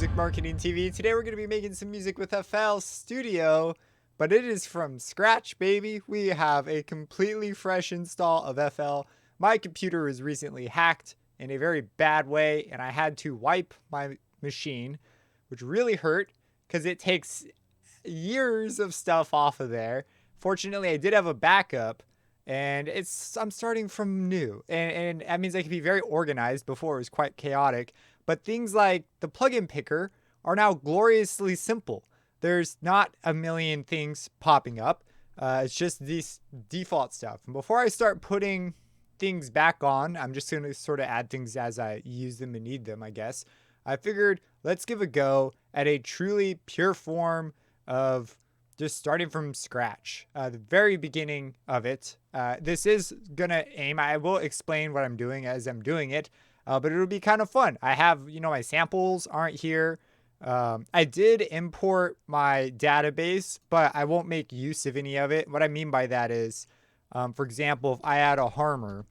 Music Marketing TV. Today we're going to be making some music with FL Studio, but it is from scratch, baby. We have a completely fresh install of FL. My computer was recently hacked in a very bad way, and I had to wipe my machine, which really hurt because it takes years of stuff off of there. Fortunately, I did have a backup, and I'm starting from new, and that means I can be very organized. Before it was quite chaotic. But things like the plugin picker are now gloriously simple. There's not a million things popping up. It's just this default stuff. And before I start putting things back on, I'm just going to sort of add things as I use them and need them, I guess. I figured let's give a go at a truly pure form of just starting from scratch. The very beginning of it. This is going to aim, I will explain what I'm doing as I'm doing it. But it'll be kind of fun. I have, my samples aren't here. I did import my database, but I won't make use of any of it. What I mean by that is, for example, if I add a harmor,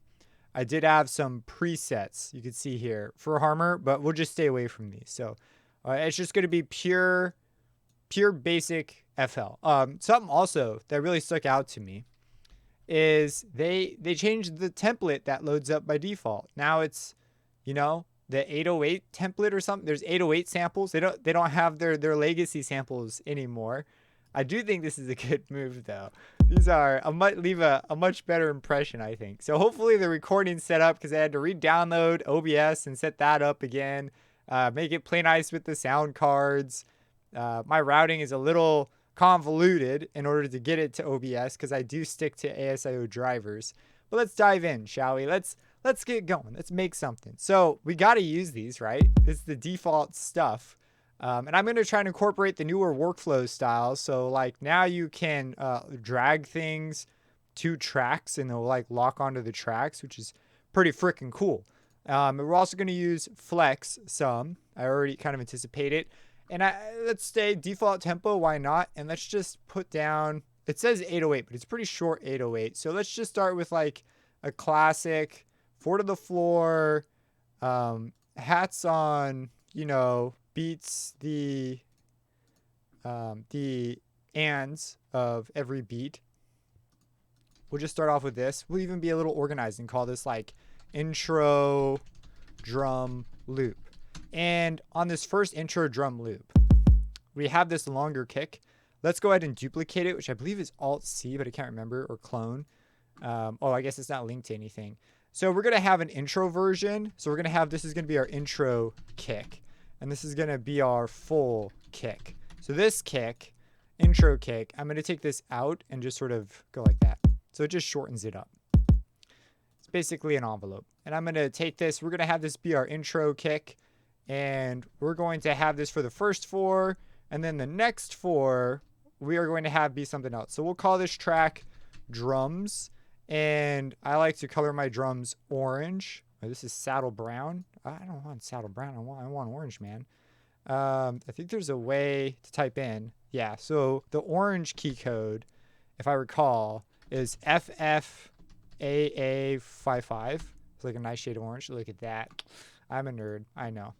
I did have some presets you can see here for harmor, but we'll just stay away from these. So it's just going to be pure basic FL. Something also that really stuck out to me is they changed the template that loads up by default. Now it's the 808 template or something. There's 808 samples. They don't have their legacy samples anymore. I do think this is a good move though. These leave a much better impression, I think. So hopefully the recording's set up because I had to re-download OBS and set that up again. Make it play nice with the sound cards. My routing is a little convoluted in order to get it to OBS because I do stick to ASIO drivers. But let's dive in, shall we? Let's get going. Let's make something. So we got to use these, right? It's the default stuff. And I'm going to try and incorporate the newer workflow styles. So like now you can drag things to tracks and they'll like lock onto the tracks, which is pretty freaking cool. We're also going to use flex some. I already kind of anticipate it. And let's stay default tempo. Why not? And let's just put down, it says 808, but it's pretty short 808. So let's just start with like a classic 4 to the floor, hats on, beats the ands of every beat. We'll just start off with this. We'll even be a little organized and call this like intro drum loop. And on this first intro drum loop, we have this longer kick. Let's go ahead and duplicate it, which I believe is Alt-C, but I can't remember, or clone. I guess it's not linked to anything. So we're going to have an intro version. So we're going to have, this is going to be our intro kick. And this is going to be our full kick. So this kick, intro kick, I'm going to take this out and just sort of go like that. So it just shortens it up. It's basically an envelope. And I'm going to take this, we're going to have this be our intro kick. And we're going to have this for the first 4. And then the next 4, we are going to have be something else. So we'll call this track drums. And I like to color my drums orange. Oh, this is saddle brown. I don't want saddle brown. I want orange, man. I think there's a way to type in. Yeah, so the orange key code, if I recall, is FFAA55. It's like a nice shade of orange. Look at that. I'm a nerd. I know.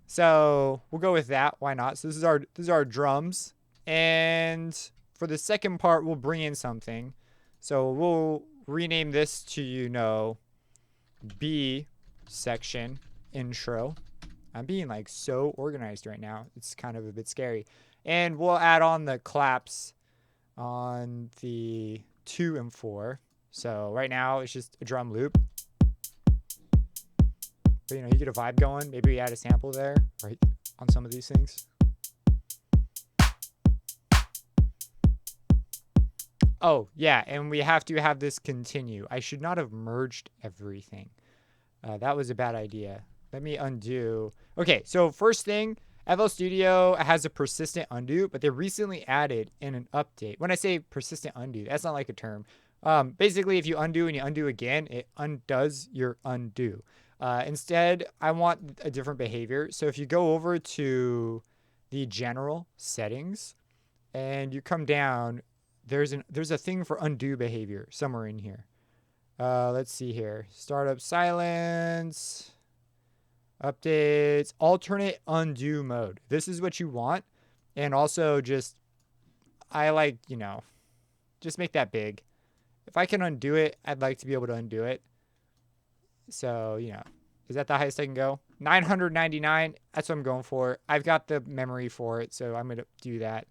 So we'll go with that. Why not? So this is our drums. And for the second part, we'll bring in something. So we'll rename this to, B section intro. I'm being like so organized right now. It's kind of a bit scary. And we'll add on the claps on the 2 and 4. So right now it's just a drum loop. But you get a vibe going. Maybe we add a sample there, right, on some of these things. Oh, yeah, and we have to have this continue. I should not have merged everything. That was a bad idea. Let me undo. Okay, so first thing, FL Studio has a persistent undo, but they recently added in an update. When I say persistent undo, that's not like a term. Basically, if you undo and you undo again, it undoes your undo. Instead, I want a different behavior. So if you go over to the general settings and you come down, there's a thing for undo behavior somewhere in here. Let's see here. Startup silence. Updates, alternate undo mode. This is what you want. And also just, I like, just make that big. If I can undo it, I'd like to be able to undo it. So, is that the highest I can go? 999. That's what I'm going for. I've got the memory for it, so I'm going to do that.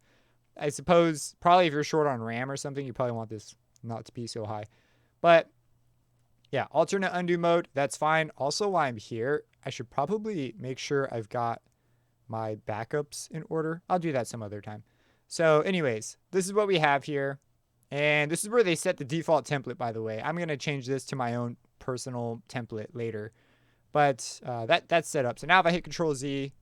I suppose probably if you're short on RAM or something, you probably want this not to be so high. But yeah, alternate undo mode, that's fine. Also, while I'm here, I should probably make sure I've got my backups in order. I'll do that some other time. So anyways, this is what we have here. And this is where they set the default template, by the way. I'm going to change this to my own personal template later. But that's set up. So now if I hit Control Z.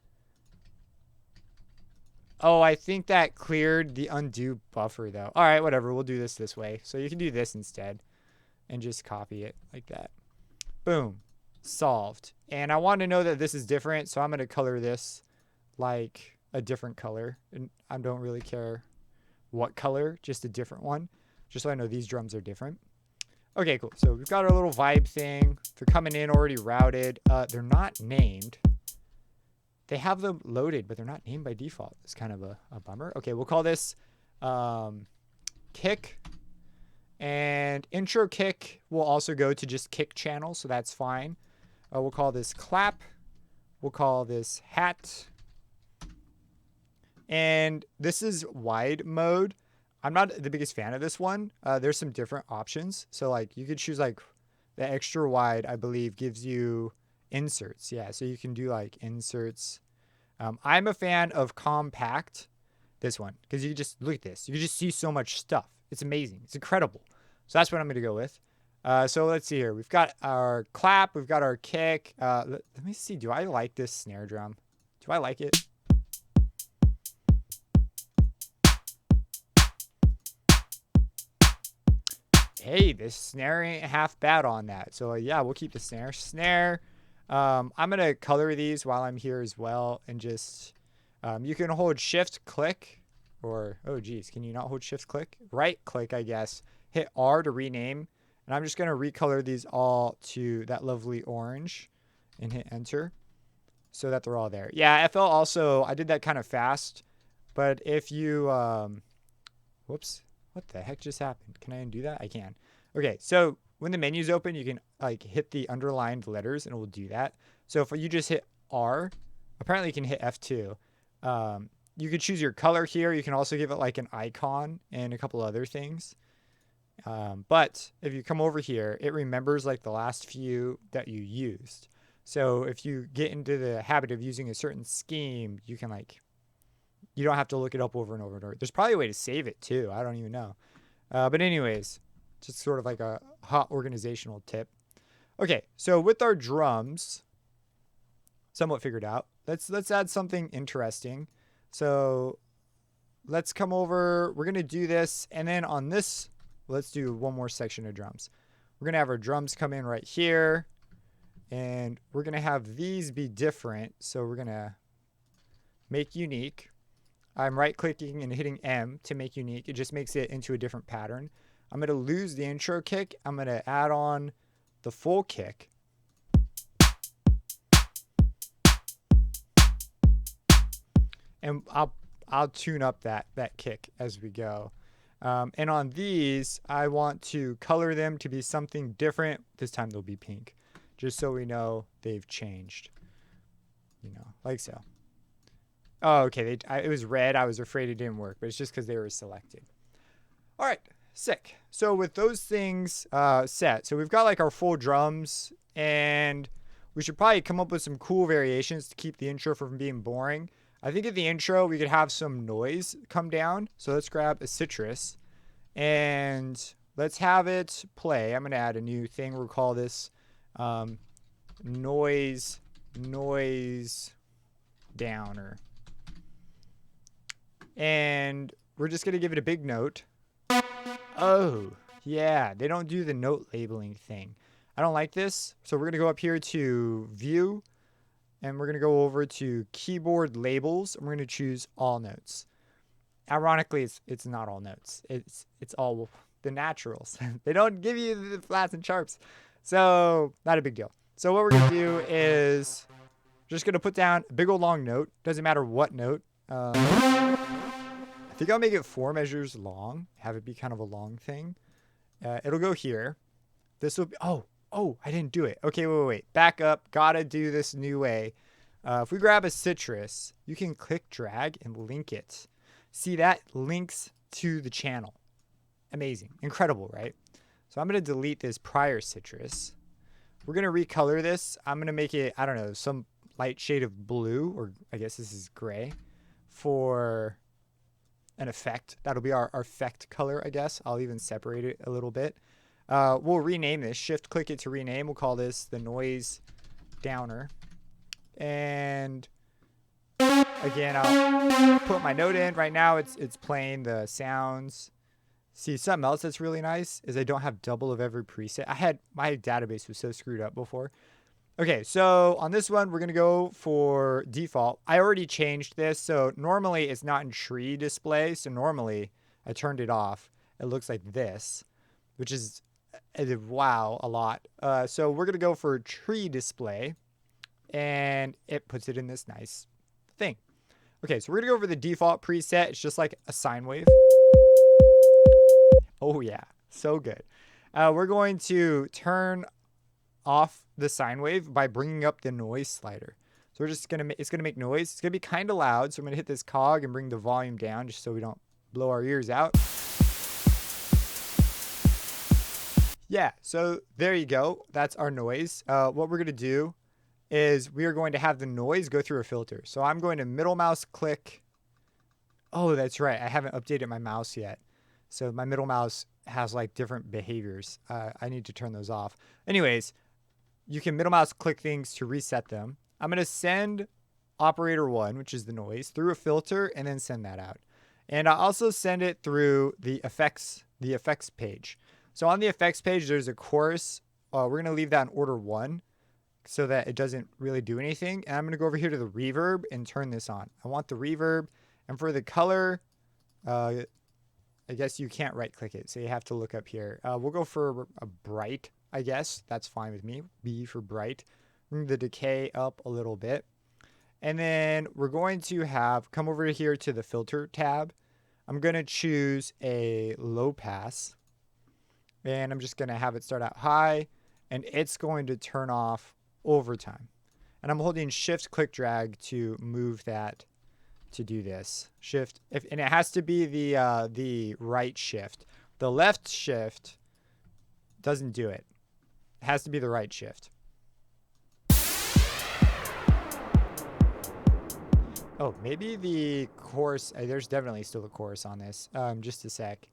Oh, I think that cleared the undo buffer, though. All right, whatever. We'll do this way. So you can do this instead and just copy it like that. Boom. Solved. And I want to know that this is different, so I'm going to color this like a different color. And I don't really care what color, just a different one. Just so I know these drums are different. Okay, cool. So we've got our little vibe thing. They're coming in already routed. They're not named. They have them loaded, but they're not named by default. It's kind of a bummer. Okay, we'll call this kick. And intro kick will also go to just kick channel, so that's fine. We'll call this clap. We'll call this hat. And this is wide mode. I'm not the biggest fan of this one. There's some different options. So like you could choose like the extra wide, I believe, gives you inserts. Yeah, so you can do like inserts. I'm a fan of compact, this one, because you can just look at this. You can just see so much stuff. It's amazing. It's incredible. So that's what I'm going to go with. So let's see here. We've got our clap. We've got our kick. Let me see. Do I like this snare drum? Do I like it? Hey, this snare ain't half bad on that. So yeah, we'll keep the snare. I'm going to color these while I'm here as well. And just, you can hold shift click or, oh geez, can you not hold shift click? Right click, I guess. Hit R to rename. And I'm just going to recolor these all to that lovely orange and hit enter so that they're all there. Yeah, FL also, I did that kind of fast. But if you, whoops. What the heck just happened? Can I undo that? I can. Okay, so when the menu's open, you can like hit the underlined letters and it will do that. So if you just hit R, apparently you can hit F2. You could choose your color here. You can also give it like an icon and a couple other things. But if you come over here, it remembers like the last few that you used. So if you get into the habit of using a certain scheme, you can like, you don't have to look it up over and over and over. There's probably a way to save it too. I don't even know. But anyways, just sort of like a hot organizational tip. Okay, so with our drums, somewhat figured out. Let's add something interesting. So let's come over. We're gonna do this, and then on this, let's do one more section of drums. We're gonna have our drums come in right here, and we're gonna have these be different. So we're gonna make unique. I'm right clicking and hitting M to make unique. It just makes it into a different pattern. I'm going to lose the intro kick. I'm going to add on the full kick. And I'll tune up that kick as we go. And on these, I want to color them to be something different. This time they'll be pink, just so we know they've changed. Like so. Oh, okay. It was red. I was afraid it didn't work, but it's just because they were selected. All right. Sick. So with those things set, so we've got like our full drums, and we should probably come up with some cool variations to keep the intro from being boring. I think at the intro, we could have some noise come down. So let's grab a citrus and let's have it play. I'm going to add a new thing. We'll call this noise downer. And we're just going to give it a big note. Oh, yeah. They don't do the note labeling thing. I don't like this. So we're going to go up here to view. And we're going to go over to keyboard labels. And we're going to choose all notes. Ironically, it's not all notes. It's all the naturals. They don't give you the flats and sharps. So not a big deal. So what we're going to do is Just going to put down a big old long note. Doesn't matter what note. I think I'll make it 4 measures long. Have it be kind of a long thing. It'll go here. This will be... Oh, I didn't do it. Okay, wait. Back up. Gotta do this new way. If we grab a citrus, you can click, drag, and link it. See, that links to the channel. Amazing. Incredible, right? So I'm going to delete this prior citrus. We're going to recolor this. I'm going to make it, I don't know, some light shade of blue, or I guess this is gray, for an effect. That'll be our effect color, I guess. I'll even separate it a little bit. We'll rename this. Shift click it to rename. We'll call this the noise downer. And again, I'll put my note in. Right now it's playing the sounds. See, something else that's really nice is I don't have double of every preset. My database was so screwed up before. Okay, so on this one, we're going to go for default. I already changed this. So normally it's not in tree display. So normally I turned it off. It looks like this, which is, wow, a lot. So we're going to go for tree display, and it puts it in this nice thing. Okay, so we're going to go over the default preset. It's just like a sine wave. Oh, yeah, so good. We're going to turn off the sine wave by bringing up the noise slider. So we're just going to, it's going to make noise. It's going to be kind of loud. So I'm going to hit this cog and bring the volume down just so we don't blow our ears out. Yeah, so there you go. That's our noise. What we're going to do is we are going to have the noise go through a filter. So I'm going to middle mouse click. Oh, that's right. I haven't updated my mouse yet. So my middle mouse has like different behaviors. I need to turn those off. Anyways, you can middle mouse click things to reset them. I'm going to send operator 1, which is the noise, through a filter and then send that out. And I'll also send it through the effects page. So on the effects page, there's a chorus. We're going to leave that in order 1 so that it doesn't really do anything. And I'm going to go over here to the reverb and turn this on. I want the reverb. And for the color, I guess you can't right click it. So you have to look up here. We'll go for a bright, I guess. That's fine with me. B for bright. Bring the decay up a little bit. And then we're going to come over here to the filter tab. I'm going to choose a low pass. And I'm just going to have it start out high. And it's going to turn off overtime. And I'm holding shift click drag to move that to do this. Shift. And it has to be the right shift. The left shift doesn't do it. It has to be the right shift. Oh, maybe the chorus. There's definitely still a chorus on this. Just a sec.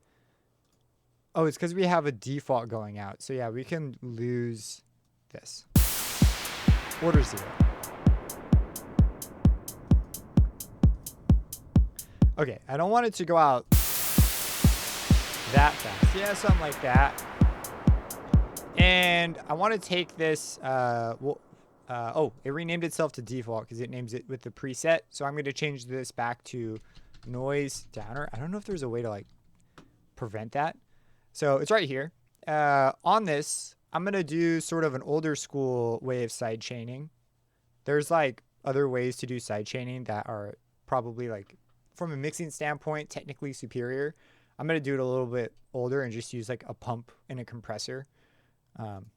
Oh, it's because we have a default going out. So yeah, we can lose this. Order 0. Okay, I don't want it to go out that fast. Yeah, something like that. And I want to take this, it renamed itself to default because it names it with the preset. So I'm going to change this back to noise downer. I don't know if there's a way to like prevent that. So it's right here. On this, I'm going to do sort of an older school way of sidechaining. There's like other ways to do sidechaining that are probably like, from a mixing standpoint, technically superior. I'm going to do it a little bit older and just use like a pump and a compressor,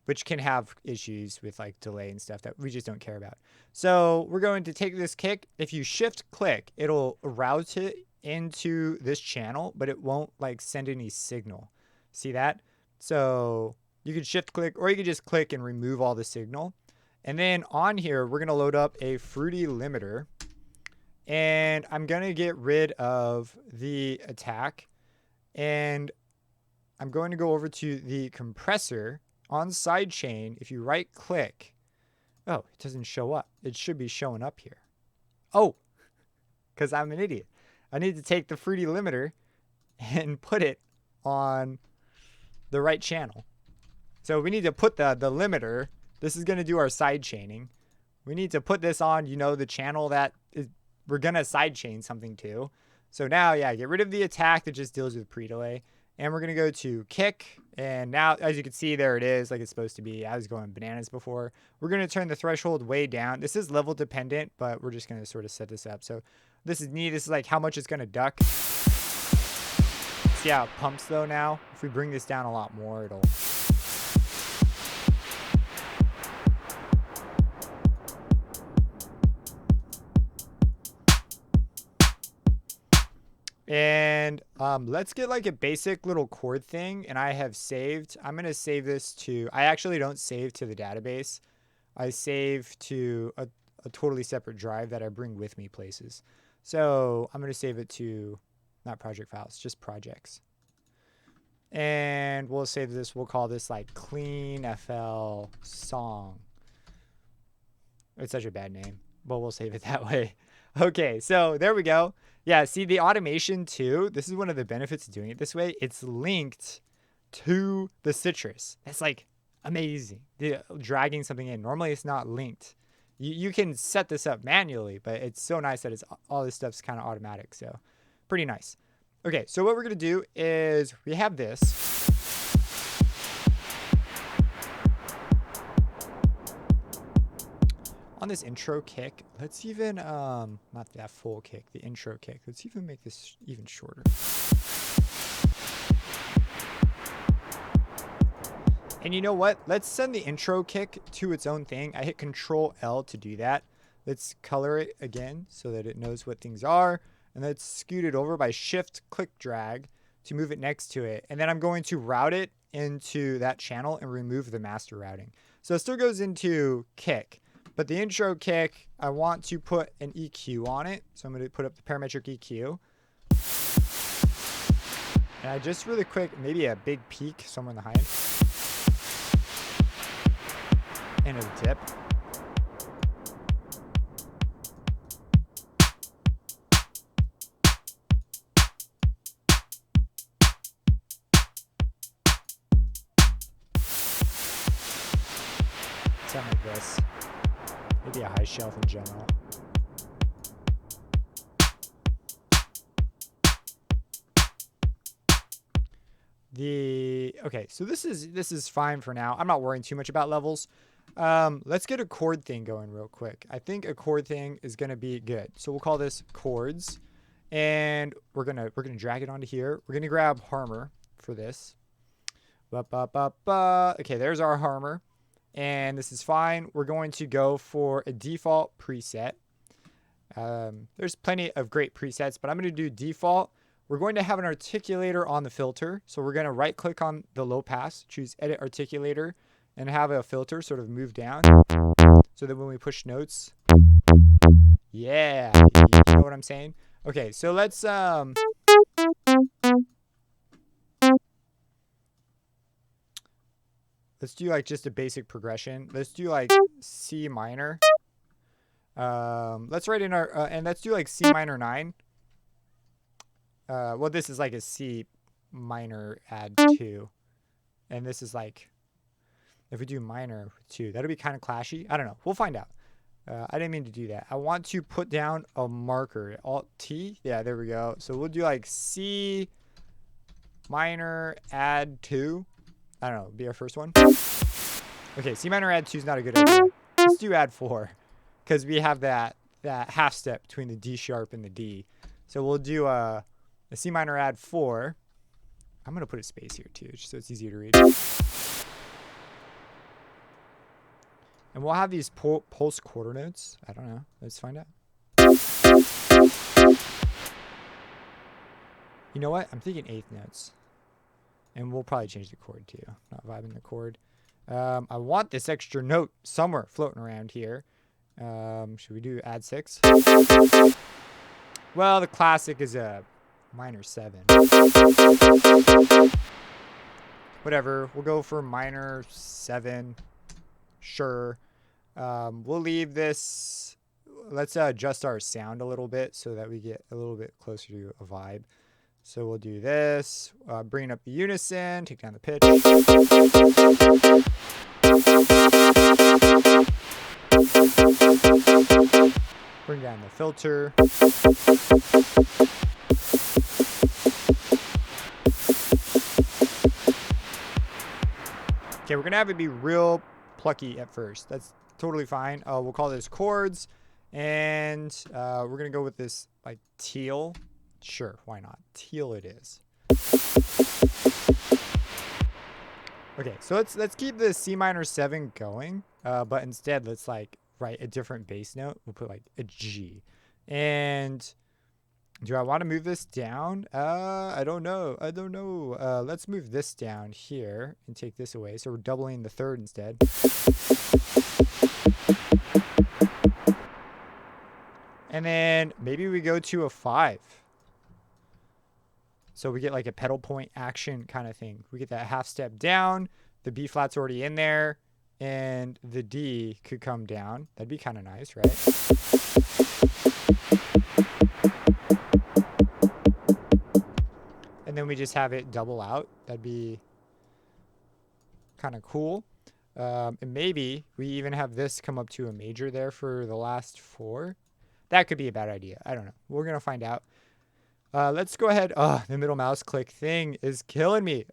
which can have issues with like delay and stuff that we just don't care about. So we're going to take this kick. If you shift click, it'll route it into this channel, but it won't like send any signal. See that? So you can shift click, or you can just click and remove all the signal. And then on here, we're going to load up a fruity limiter. And I'm going to get rid of the attack. And I'm going to go over to the compressor on sidechain. If you right click, oh, it doesn't show up. It should be showing up here. Oh, because I'm an idiot. I need to take the fruity limiter and put it on the right channel. So we need to put the limiter. This is going to do our sidechaining. We need to put this on, the channel that we're going to sidechain something to. So now, yeah, get rid of the attack that just deals with pre-delay. And we're going to go to kick. And now, as you can see, there it is, like it's supposed to be. I was going bananas before. We're going to turn the threshold way down. This is level dependent, but we're just going to sort of set this up. So this is neat. This is like how much it's going to duck. See how it pumps though now? If we bring this down a lot more, it'll... And let's get like a basic little chord thing. And I have saved, I'm going to save this to, I actually don't save to the database. I save to a totally separate drive that I bring with me places. So I'm going to save it to, not project files, just projects. And we'll save this, we'll call this like clean FL song. It's such a bad name, but we'll save it that way. Okay, so there we go. Yeah, see the automation too. This is one of the benefits of doing it this way. It's linked to the citrus. That's like amazing. Dragging something in. Normally it's not linked. You can set this up manually, but it's so nice that it's all this stuff's kind of automatic. So pretty nice. Okay, so what we're going to do is we have this. On this intro kick, let's even, not that full kick, the intro kick. Let's even make this even shorter. And you know what? Let's send the intro kick to its own thing. I hit Control L to do that. Let's color it again so that it knows what things are. And let's scoot it over by Shift, click, drag to move it next to it. And then I'm going to route it into that channel and remove the master routing. So it still goes into kick. But the intro kick, I want to put an EQ on it. So I'm going to put up the parametric EQ. And I just really quick, maybe a big peak somewhere in the high end. And a dip. Something like this. Maybe a high shelf in general. Okay, so this is fine for now. I'm not worrying too much about levels. Let's get a chord thing going real quick. I think a chord thing is gonna be good. So we'll call this chords, and we're gonna drag it onto here. We're gonna grab Harmor for this. Okay, there's our Harmor. And this is fine. We're going to go for a default preset. There's plenty of great presets, but I'm going to do default. We're going to have an articulator on the filter. So we're going to right click on the low pass, choose edit articulator, and have a filter sort of move down so that when we push notes, yeah, you know what I'm saying? Okay, so let's do like just a basic progression. Let's do like C minor. Let's write in our, and let's do like C minor 9. Well, this is like a C minor add 2. And this is like, if we do minor 2, that'll be kind of clashy. I don't know. We'll find out. I didn't mean to do that. I want to put down a marker. Alt T. Yeah, there we go. So we'll do like C minor add 2. I don't know, be our first one. Okay, C minor add 2 is not a good idea. Let's do add 4, because we have that half step between the D sharp and the D. So we'll do a C minor add 4. I'm going to put a space here too, just so it's easier to read. And we'll have these pulse quarter notes. I don't know. Let's find out. You know what? I'm thinking eighth notes. And we'll probably change the chord too. Not vibing the chord. I want this extra note somewhere floating around here. Should we do add 6? Well, the classic is a minor 7. Whatever. We'll go for minor 7. Sure. We'll leave this. Let's adjust our sound a little bit so that we get a little bit closer to a vibe. So we'll do this, bring up the unison, take down the pitch. Bring down the filter. Okay, we're going to have it be real plucky at first. That's totally fine. We'll call this chords. And we're going to go with this like teal. Sure, why not? Teal it is. Okay, so let's keep the C minor 7 going. But instead, let's like write a different bass note. We'll put like a G. And do I want to move this down? I don't know. Let's move this down here and take this away. So we're doubling the third instead. And then maybe we go to a 5. So we get like a pedal point action kind of thing. We get that half step down. The B flat's already in there. And the D could come down. That'd be kind of nice, right? And then we just have it double out. That'd be kind of cool. And maybe we even have this come up to a major there for the last 4. That could be a bad idea. I don't know. We're going to find out. Let's go ahead. Oh, the middle mouse click thing is killing me.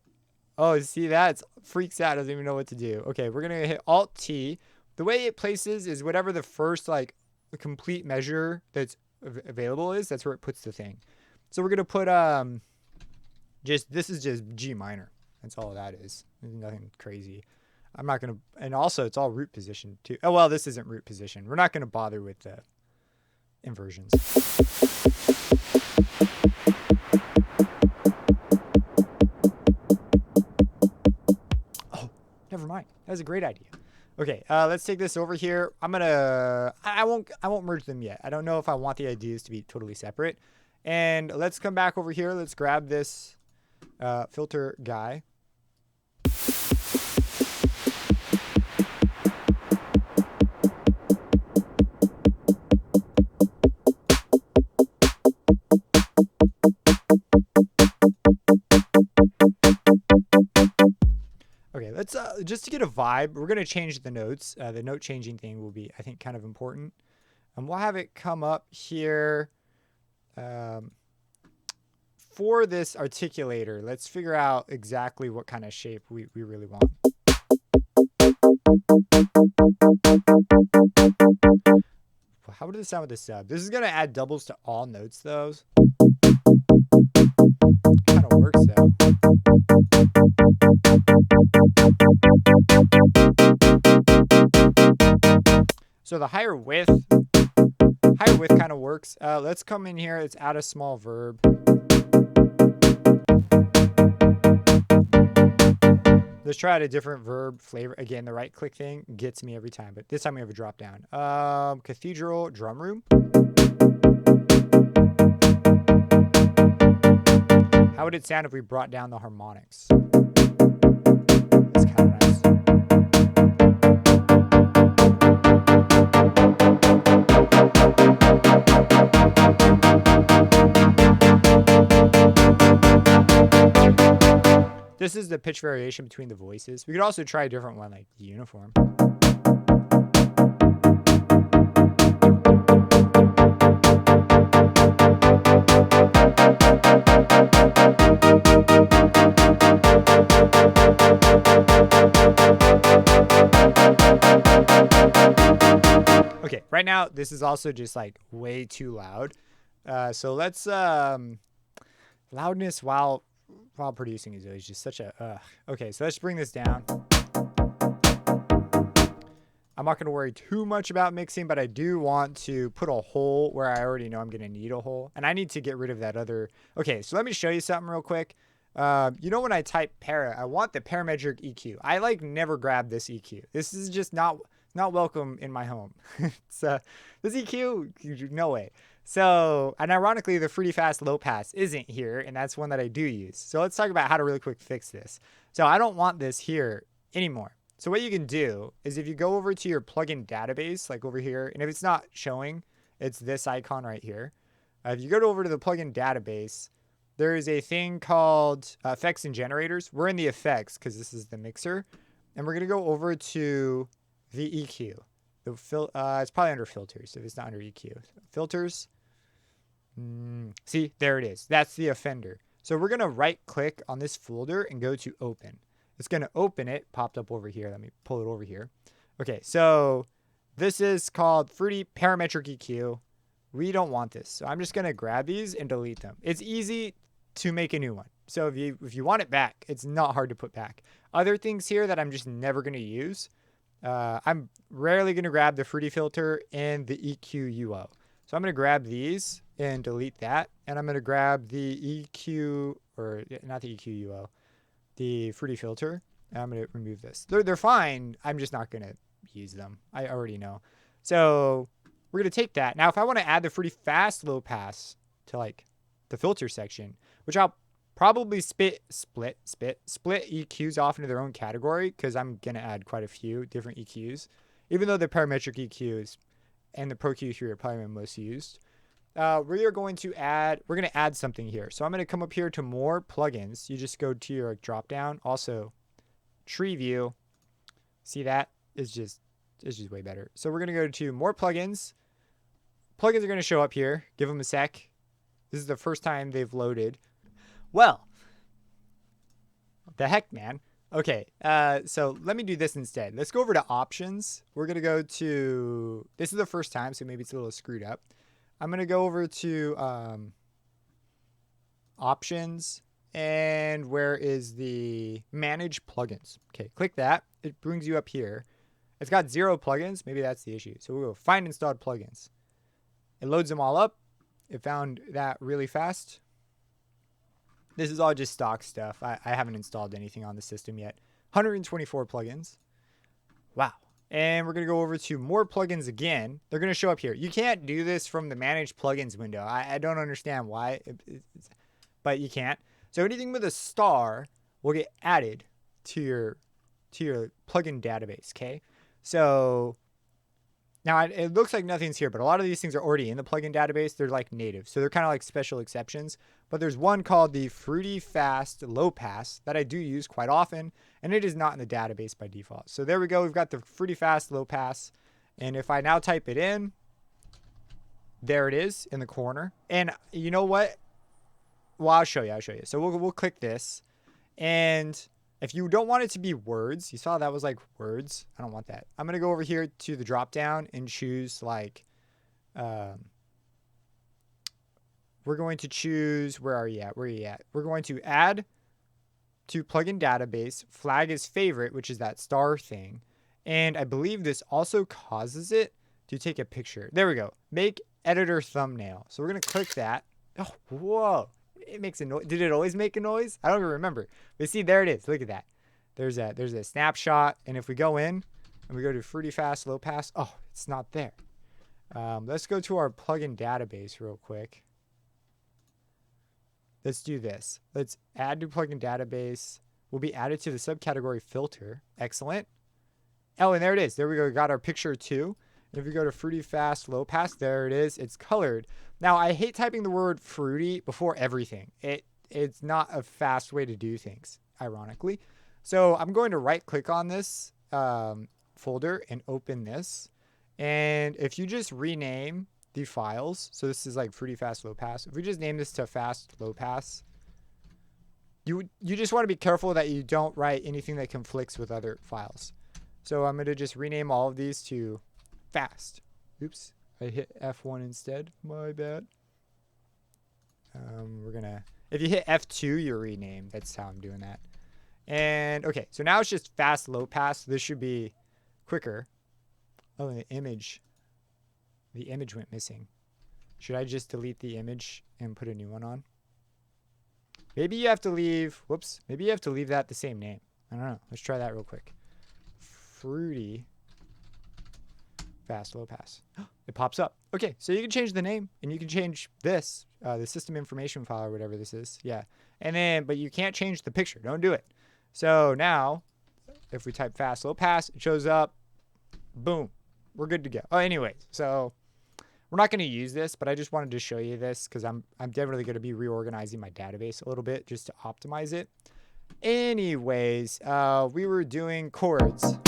Oh, see that? It freaks out. Doesn't even know what to do. Okay, we're going to hit Alt-T. The way it places is whatever the first like complete measure that's available is, that's where it puts the thing. So we're going to put this is just G minor. That's all that is. There's nothing crazy. I'm not going to, and also it's all root position too. Oh, well, this isn't root position. We're not going to bother with the inversions. Oh, never mind. That was a great idea. Okay, let's take this over here. I won't merge them yet. I don't know if I want the ideas to be totally separate. And let's come back over here. Let's grab this filter guy. Okay, let's just to get a vibe, we're going to change the notes. The note changing thing will be, I think, kind of important. And we'll have it come up here. For this articulator, let's figure out exactly what kind of shape we really want. How would this sound with the sub? This is going to add doubles to all notes, though. Kind of works, though. So the higher width kind of works. Let's come in here. Let's add a small verb. Let's try out a different verb flavor. Again, the right click thing gets me every time, but this time we have a drop down. Cathedral drum room. How would it sound if we brought down the harmonics? That's kind of nice. This is the pitch variation between the voices. We could also try a different one, like the uniform. Okay, right now this is also just like way too loud. So let's loudness while producing is always just such a okay, so let's bring this down. I'm not going to worry too much about mixing, but I do want to put a hole where I already know I'm going to need a hole, and I need to get rid of that other. Okay, so let me show you something real quick. You know, when I type para, I want the parametric EQ. I like never grab this EQ. This is just not welcome in my home. So this EQ, no way. So, and ironically, the Fruity Fast low pass isn't here, and that's one that I do use. So let's talk about how to really quick fix this. So I don't want this here anymore. So what you can do is if you go over to your plugin database, like over here, and if it's not showing, it's this icon right here. If you go over to the plugin database, there is a thing called effects and generators. We're in the effects because this is the mixer, and we're going to go over to the EQ. It's probably under filters if it's not under EQ. Filters. See, there it is. That's the offender. So we're going to right click on this folder and go to open. It's going to open it. Popped up over here. Let me pull it over here. Okay, so this is called Fruity Parametric EQ. We don't want this. So I'm just going to grab these and delete them. It's easy to make a new one. So if you want it back, it's not hard to put back. Other things here that I'm just never going to use. I'm rarely going to grab the Fruity filter and the EQ UO. So I'm going to grab these and delete that. And I'm going to grab the EQ, or not the EQ UO, the Fruity filter. And I'm going to remove this. They're fine. I'm just not going to use them. I already know. So we're going to take that. Now, if I want to add the Fruity fast low pass to like the filter section, which I'll probably split EQs off into their own category, because I'm going to add quite a few different EQs, even though the parametric EQs and the Pro Q3 are probably my most used. We're going to add something here. So I'm going to come up here to more plugins. You just go to your drop down. Also, tree view. See that? It's just way better. So we're going to go to more plugins. Plugins are going to show up here. Give them a sec. This is the first time they've loaded. Well, the heck, man. Okay, so let me do this instead. Let's go over to options. We're going to go to, this is the first time, so maybe it's a little screwed up. I'm going to go over to options, and where is the manage plugins? Okay, click that. It brings you up here. It's got 0 plugins. Maybe that's the issue. So we'll go find installed plugins. It loads them all up. It found that really fast. This is all just stock stuff. I haven't installed anything on the system yet. 124 plugins. Wow. And we're going to go over to more plugins again. They're going to show up here. You can't do this from the manage plugins window. I don't understand why, but you can't. So anything with a star will get added to your plugin database, okay? So now it looks like nothing's here, but a lot of these things are already in the plugin database. They're like native. So they're kind of like special exceptions. But there's one called the Fruity Fast Low Pass that I do use quite often, and it is not in the database by default. So there we go. We've got the Fruity Fast Low Pass. And if I now type it in, there it is in the corner. And you know what? Well, I'll show you. So we'll click this. And if you don't want it to be words, you saw that was like words. I don't want that. I'm going to go over here to the drop down and choose like, we're going to choose, where are you at? We're going to add to plugin database, flag as favorite, which is that star thing. And I believe this also causes it to take a picture. There we go. Make editor thumbnail. So we're going to click that. Oh, whoa. It makes a noise. Did it always make a noise? I don't even remember. But see, there it is. Look at that. There's a snapshot. And if we go in and we go to Fruity Fast Low Pass, oh, it's not there. Let's go to our plugin database real quick. Let's do this. Let's add to plugin database. Will be added to the subcategory filter. Excellent. Oh, and there it is. There we go. We got our picture too. And if we go to Fruity Fast Low Pass, there it is. It's colored. Now, I hate typing the word fruity before everything. It's not a fast way to do things, ironically. So I'm going to right click on this folder and open this. And if you just rename the files, so this is like Fruity Fast Low Pass. If we just name this to Fast Low Pass, you just want to be careful that you don't write anything that conflicts with other files. So I'm going to just rename all of these to Fast. Oops, I hit F1 instead. My bad. If you hit F2, you rename. That's how I'm doing that. And okay, so now it's just Fast Low Pass. This should be quicker. Oh, and the image went missing. Should I just delete the image and put a new one on? Maybe you have to leave, maybe you have to leave that the same name. I don't know. Let's try that real quick. Fruity Fast Low Pass. It pops up. Okay, so you can change the name and you can change this, the system information file or whatever this is. Yeah. And then, but you can't change the picture. Don't do it. So now, if we type Fast Low Pass, it shows up. Boom. We're good to go. Oh, anyway, so we're not going to use this, but I just wanted to show you this because I'm definitely going to be reorganizing my database a little bit just to optimize it. Anyways, we were doing chords.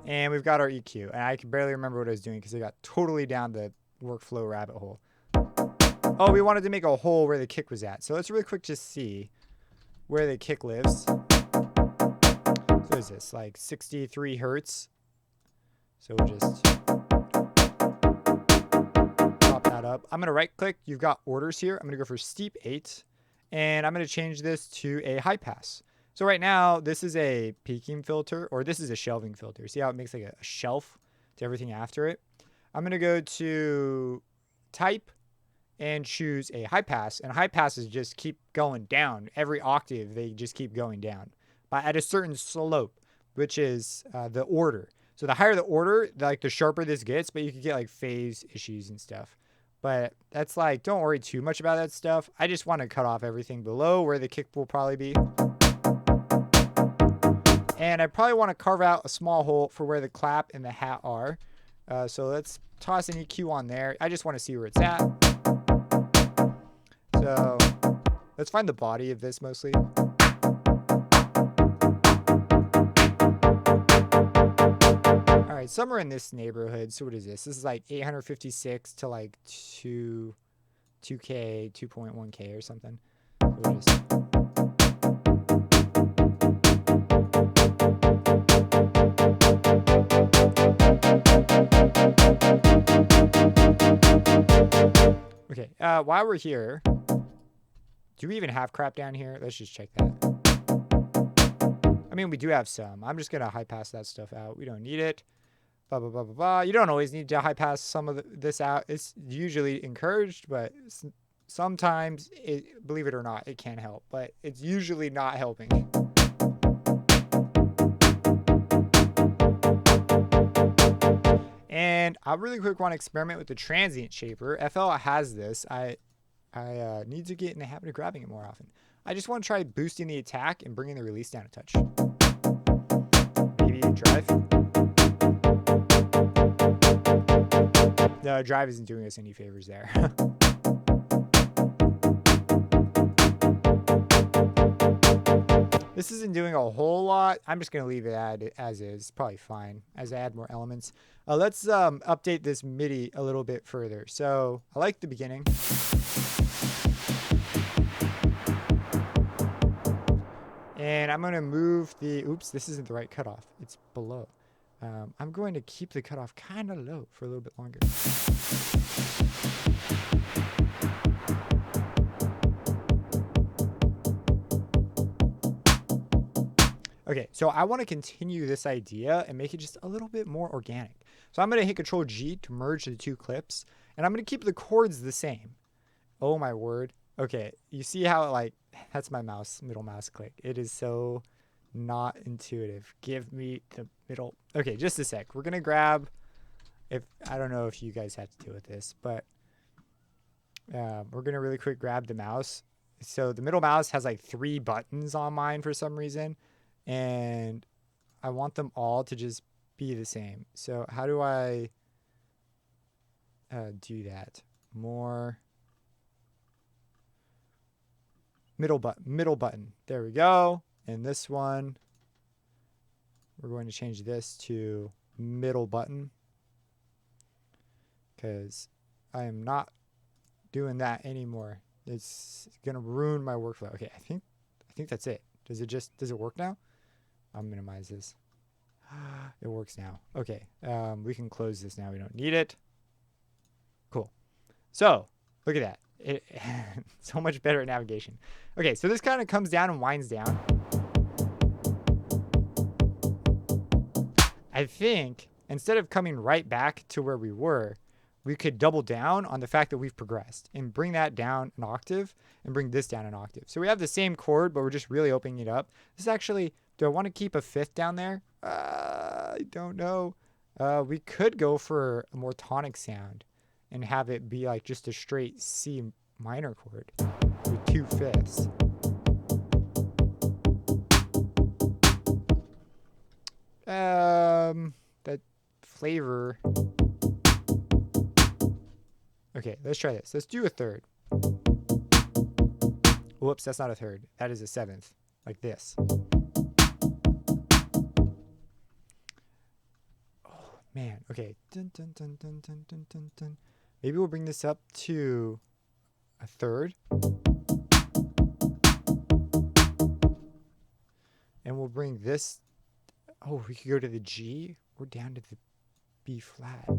And we've got our EQ. And I can barely remember what I was doing because I got totally down the workflow rabbit hole. Oh, we wanted to make a hole where the kick was at. So let's really quick just see. where the kick lives. So what is this, like 63 hertz? So we'll just drop that up. I'm going to right click. You've got orders here. I'm going to go for steep 8. And I'm going to change this to a high pass. So right now, this is a peaking filter, or this is a shelving filter. See how it makes like a shelf to everything after it? I'm going to go to type and choose a high pass. And high passes just keep going down. Every octave, they just keep going down. But at a certain slope, which is the order. So the higher the order, like the sharper this gets, but you could get like phase issues and stuff. But that's like, don't worry too much about that stuff. I just want to cut off everything below where the kick will probably be. And I probably want to carve out a small hole for where the clap and the hat are. So let's toss an EQ on there. I just want to see where it's at. So let's find the body of this mostly. All right, somewhere in this neighborhood. So what is this? This is like 856 to like 2K, 2.1K or something. So we'll just... Okay, while we're here, do we even have crap down here? Let's just check that. I mean, we do have some. I'm just going to high pass that stuff out. We don't need it. Blah, blah, blah, blah, blah. You don't always need to high pass some of this out. It's usually encouraged, but sometimes, believe it or not, it can help. But it's usually not helping. And I really quick want to experiment with the transient shaper. FL has this. I need to get in the habit of grabbing it more often. I just want to try boosting the attack and bringing the release down a touch. Maybe drive. No, drive isn't doing us any favors there. This isn't doing a whole lot. I'm just going to leave it as is. Probably fine as I add more elements. Let's update this MIDI a little bit further. So I like the beginning. And I'm going to move the... Oops, this isn't the right cutoff. It's below. I'm going to keep the cutoff kind of low for a little bit longer. Okay, so I want to continue this idea and make it just a little bit more organic. So I'm going to hit Control G to merge the two clips, and I'm going to keep the chords the same. Oh my word. Okay, you see how like, that's my mouse, middle mouse click. It is so not intuitive. Give me the middle. Okay, just a sec. We're going to grab, I don't know if you guys have to deal with this, but we're going to really quick grab the mouse. So the middle mouse has like 3 buttons on mine for some reason. And I want them all to just be the same. So how do I do that? More middle button. There we go. And this one, we're going to change this to middle button because I am not doing that anymore. It's gonna ruin my workflow. Okay, I think that's it. Does it work now? I'll minimize this. It works now. Okay, we can close this now. We don't need it. Cool. So look at that. So much better at navigation. Okay, so this kind of comes down and winds down. I think instead of coming right back to where we were, we could double down on the fact that we've progressed and bring that down an octave and bring this down an octave. So we have the same chord, but we're just really opening it up. This is actually, do I want to keep a 5th down there? I don't know. We could go for a more tonic sound and have it be like just a straight C minor chord with 2 5ths. That flavor. Okay, let's try this. Let's do a 3rd. Whoops, that's not a 3rd. That is a 7th, like this. Oh man. Okay. Dun, dun, dun, dun, dun, dun, dun, dun. Maybe we'll bring this up to a 3rd. bring this. Oh, we could go to the G or down to the B flat.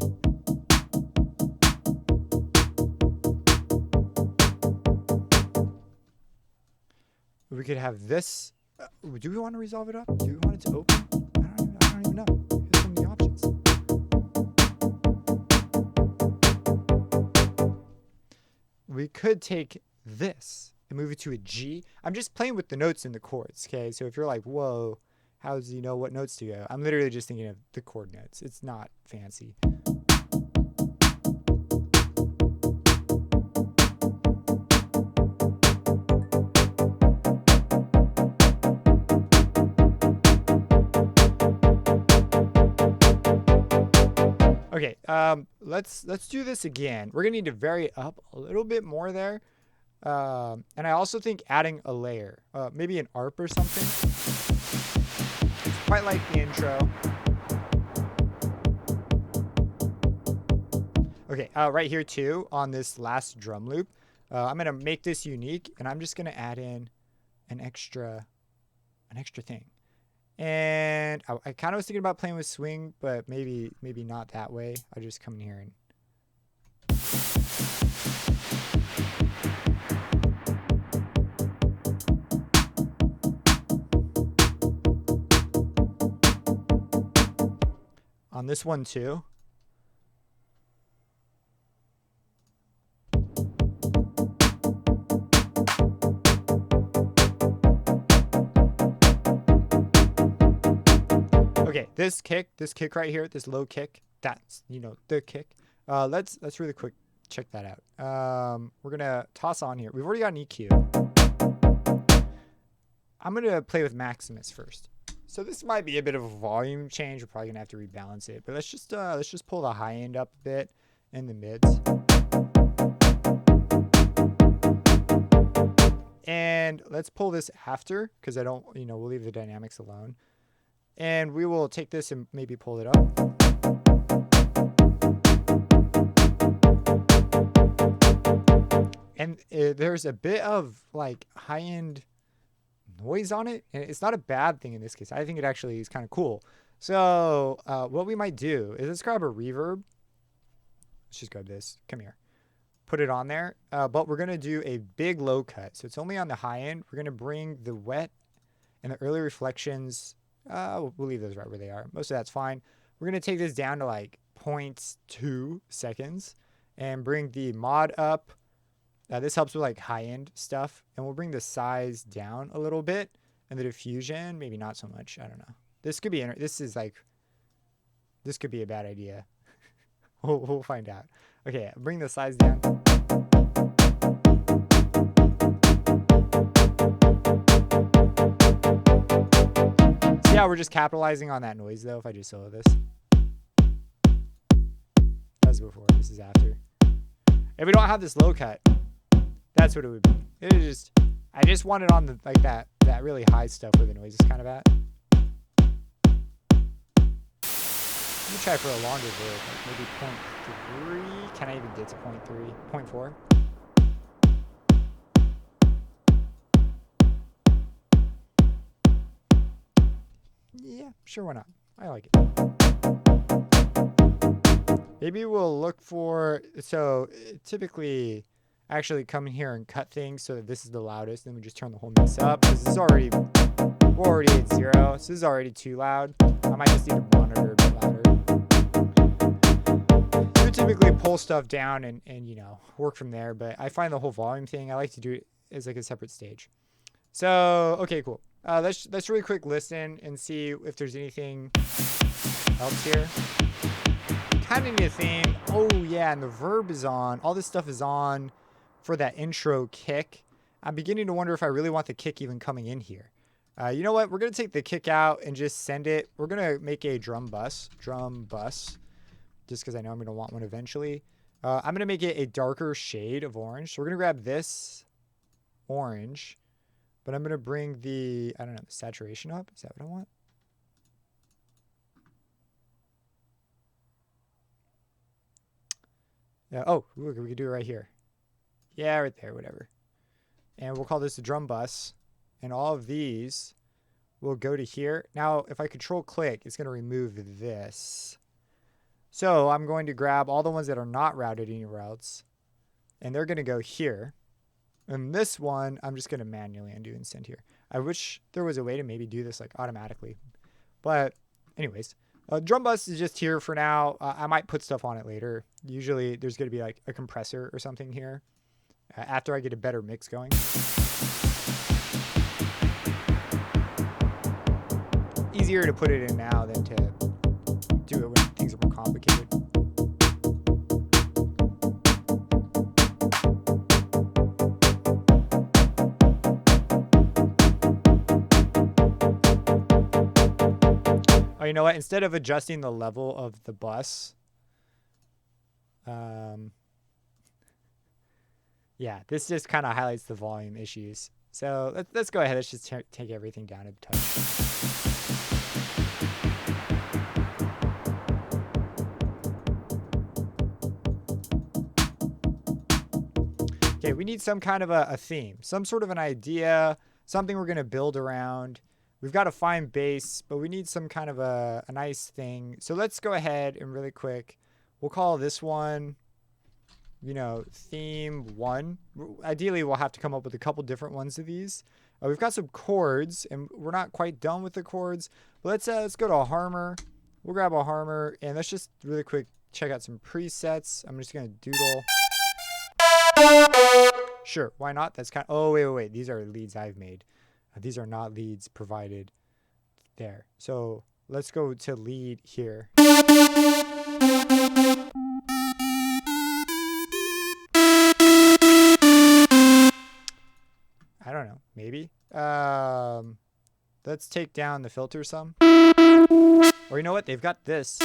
We could have this. Do we want to resolve it up? Do we want it to open? I don't even know. Here's some of the options. We could take this and move it to a G. I'm just playing with the notes in the chords, okay? So if you're like, whoa, how does he know what notes to go? I'm literally just thinking of the chord notes. It's not fancy. Okay, let's do this again. We're gonna need to vary up a little bit more there. And I also think adding a layer, maybe an ARP or something. Quite like the intro. Okay, right here too, on this last drum loop, I'm gonna make this unique, and I'm just gonna add in an extra thing. And I kind of was thinking about playing with swing, but maybe not that way. I'll just come in here and on this one too. Okay, this kick right here, this low kick, that's, you know, the kick. Let's really quick check that out. We're gonna toss on here. We've already got an EQ. I'm gonna play with Maximus first. So this might be a bit of a volume change. We're probably gonna have to rebalance it, but let's just pull the high end up a bit and the mids. And let's pull this after, because I don't, you know, we'll leave the dynamics alone. And we will take this and maybe pull it up. And there's a bit of like high-end noise on it. And it's not a bad thing in this case. I think it actually is kind of cool. So what we might do is let's grab a reverb. Let's just grab this. Come here. Put it on there. But we're going to do a big low cut. So it's only on the high end. We're going to bring the wet and the early reflections. We'll leave those right where they are. Most of that's fine. We're going to take this down to like 0.2 seconds and bring the mod up. This helps with like high-end stuff. And we'll bring the size down a little bit. And the diffusion, maybe not so much. I don't know. This could be, this could be a bad idea. We'll find out. Okay, bring the size down. Yeah, we're just capitalizing on that noise though. If I just solo this, that was before. This is after. If we don't have this low cut, that's what it would be. It is just, I just want it on the like that really high stuff where the noise is kind of at. Let me try for a longer verb, like maybe 0.3. Can I even get to 0.3? 0.4? Yeah, sure, why not? I like it. Maybe we'll look for, so typically actually come in here and cut things so that this is the loudest, then we just turn the whole mix up, because this is already, we're already at 0, so this is already too loud. I might just need to monitor a bit louder. You would typically pull stuff down and you know, work from there, but I find the whole volume thing, I like to do it as like a separate stage. So, okay, cool. Let's really quick listen and see if there's anything else here. Kind of need a theme. Oh yeah, and the verb is on. All this stuff is on for that intro kick. I'm beginning to wonder if I really want the kick even coming in here. You know what? We're going to take the kick out and just send it. We're going to make a drum bus, just because I know I'm going to want one eventually. I'm going to make it a darker shade of orange. So we're going to grab this orange. But I'm going to bring the, I don't know, the saturation up. Is that what I want? Oh, look, we could do it right here. Yeah, right there, whatever. And we'll call this the drum bus. And all of these we'll go to here. Now, if I control click, it's going to remove this. So I'm going to grab all the ones that are not routed anywhere else, and they're going to go here. And this one, I'm just going to manually undo and send here. I wish there was a way to maybe do this like automatically. But anyways, drum bus is just here for now. I might put stuff on it later. Usually there's going to be like a compressor or something here after I get a better mix going. Easier to put it in now than to do it when things are more complicated. Oh, you know what? Instead of adjusting the level of the bus, yeah, this just kind of highlights the volume issues. So let's go ahead. Let's just take everything down a touch. Okay, we need some kind of a theme, some sort of an idea, something we're going to build around. We've got a fine bass, but we need some kind of a nice thing. So let's go ahead and really quick, we'll call this one, you know, theme 1. Ideally, we'll have to come up with a couple different ones of these. We've got some chords, and we're not quite done with the chords. But let's go to a harmor. We'll grab a harmor, and let's just really quick check out some presets. I'm just going to doodle. Sure, why not? That's kind of, oh, wait. These are leads I've made. These are not leads provided there. So let's go to lead here. I don't know, maybe. Let's take down the filter some. Or you know what? They've got this.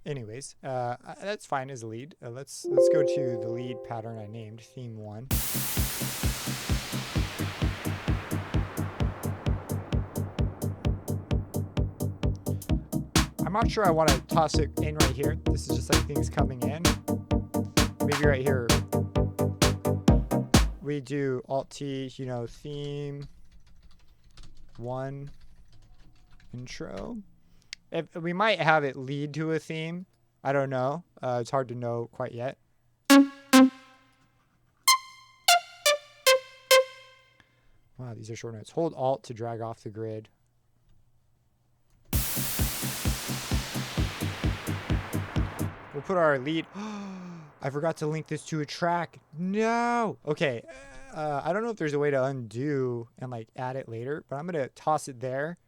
Anyways, that's fine as a lead. Let's go to the lead pattern I named, theme 1. I'm not sure I want to toss it in right here. This is just like things coming in. Maybe right here we do Alt-T, you know, theme 1 intro. We might have it lead to a theme. I don't know. It's hard to know quite yet. Wow, these are short notes. Hold Alt to drag off the grid. We'll put our lead. I forgot to link this to a track. No. Okay. I don't know if there's a way to undo and like add it later, but I'm going to toss it there.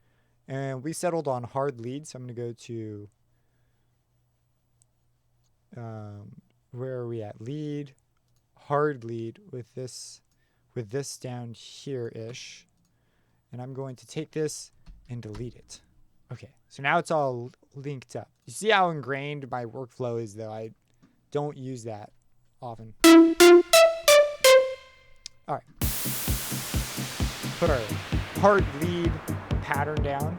And we settled on hard lead, so I'm going to go to, where are we at? Lead, hard lead with this down here-ish. And I'm going to take this and delete it. Okay, so now it's all linked up. You see how ingrained my workflow is, though? I don't use that often. All right. Put our hard lead pattern down.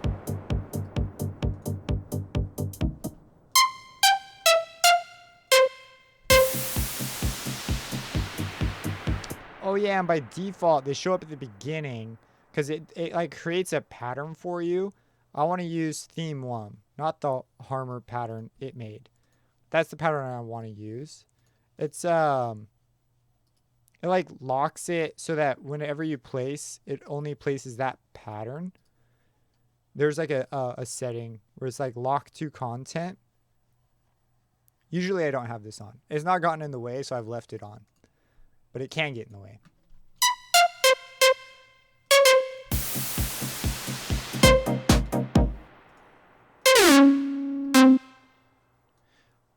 Oh yeah, and by default they show up at the beginning because it like creates a pattern for you. I want to use theme 1, not the harmor pattern it made. That's the pattern I want to use. It's it like locks it so that whenever you place, it only places that pattern. There's like a setting where it's like lock to content. Usually I don't have this on. It's not gotten in the way, so I've left it on. But it can get in the way.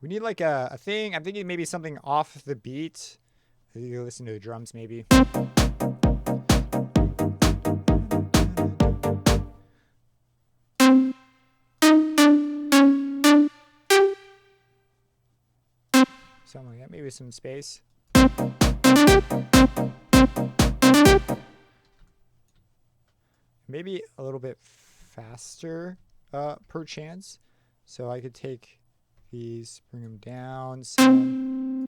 We need like a thing. I'm thinking maybe something off the beat. You listen to the drums maybe. Something like that. Maybe some space. Maybe a little bit faster per chance. So I could take these, bring them down some.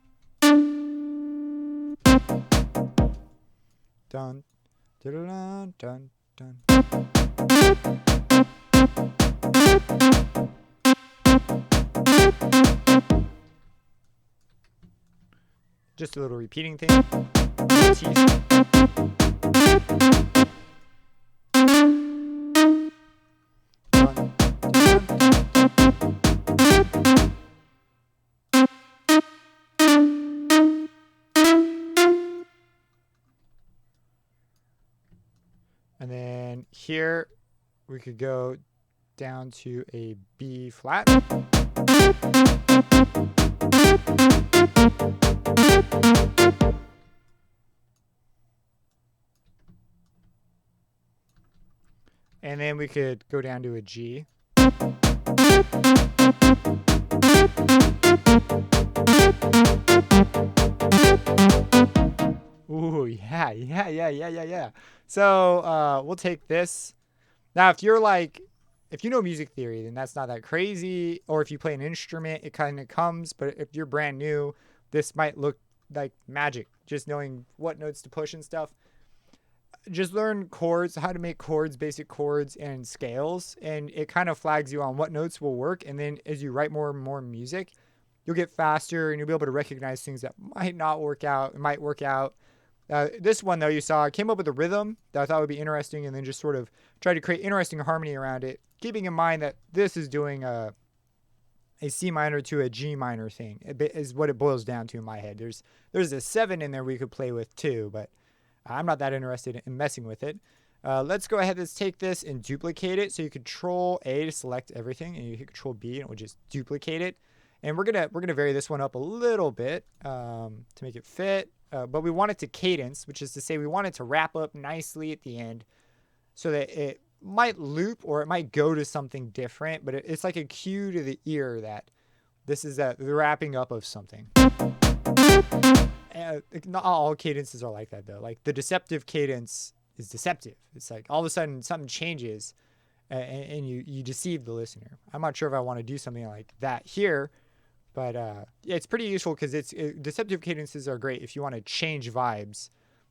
dun, dun, dun, dun. Just a little repeating thing. And then here we could go down to a B flat. And then we could go down to a G. Ooh, yeah. So we'll take this. Now, if you know music theory, then that's not that crazy. Or if you play an instrument, it kind of comes. But if you're brand new, this might look like magic, just knowing what notes to push and stuff. Just learn chords, how to make chords, basic chords and scales. And it kind of flags you on what notes will work. And then as you write more and more music, you'll get faster and you'll be able to recognize things that might not work out. It might work out. This one, though, you saw, I came up with a rhythm that I thought would be interesting and then just sort of try to create interesting harmony around it, keeping in mind that this is doing a C minor to a G minor thing is what it boils down to in my head. There's a 7 in there we could play with too, but I'm not that interested in messing with it. Let's go ahead. Let's take this and duplicate it. So you Control A to select everything, and you hit Control B, and it will just duplicate it. And we're gonna vary this one up a little bit to make it fit. But we want it to cadence, which is to say we want it to wrap up nicely at the end, so that it might loop or it might go to something different. But it's like a cue to the ear that this is the wrapping up of something. Not all cadences are like that, though. Like the deceptive cadence is deceptive. It's like all of a sudden something changes and you deceive the listener. I'm not sure if I want to do something like that here, but it's pretty useful because deceptive cadences are great if you want to change vibes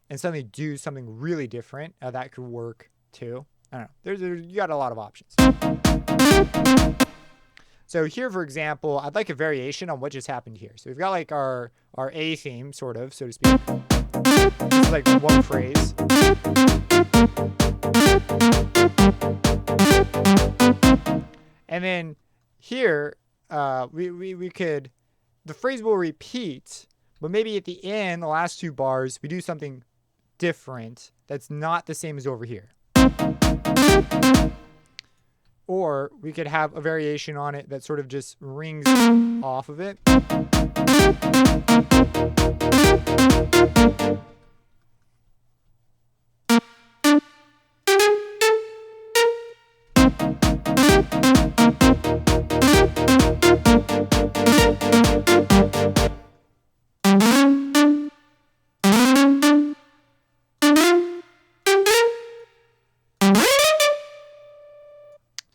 and suddenly do something really different. That could work too. I don't know. You got a lot of options. So here, for example, I'd like a variation on what just happened here. So we've got like our A theme, sort of, so to speak. This is like one phrase. And then here, we could, the phrase will repeat, but maybe at the end, the last 2 bars, we do something different that's not the same as over here. Or we could have a variation on it that sort of just rings off of it.